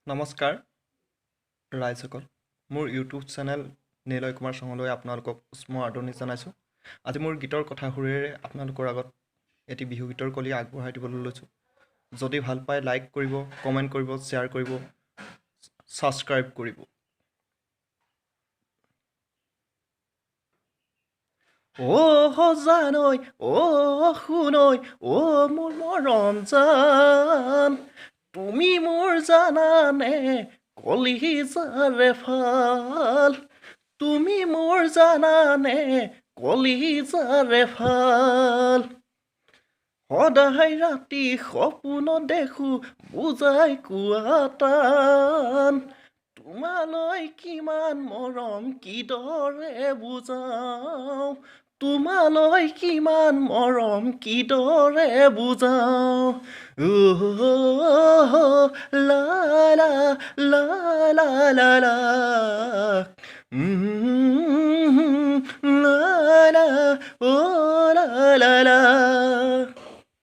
নমস্কাৰ ৰাইজসকল মোৰ YouTube channel Niloy Kumar চঙলৈ আপোনালোকক উষ্ম আদৰণি জনাইছোঁ। আজি মোৰ গীতৰ কথা সুৰেৰে আপোনালোকৰ আগত এটি বিহু গীতৰ কলি আগবঢ়াই দিবলৈ লৈছোঁ। যদি ভাল পায় লাইক কৰিব, কমেণ্ট কৰিব, শ্বেয়াৰ কৰিব, ছাবস্ক্ৰাইব কৰিব। জানৈ শুনৈ মোৰ মৰম জান, তুমি মোৰ জানানে কলিজাৰে ফাল, তুমি মোৰ জানানে কলিজাৰে ফাল। সদায় ৰাতি সপোনত দেখো বুজাই কোৱা টান, তোমালৈ কিমান মৰম কিদৰে বুজাওঁ, তোমালৈ কিমান মৰম কিদৰে বুজাওঁ। লা লা লা লা লা লা লা লা লা লা লা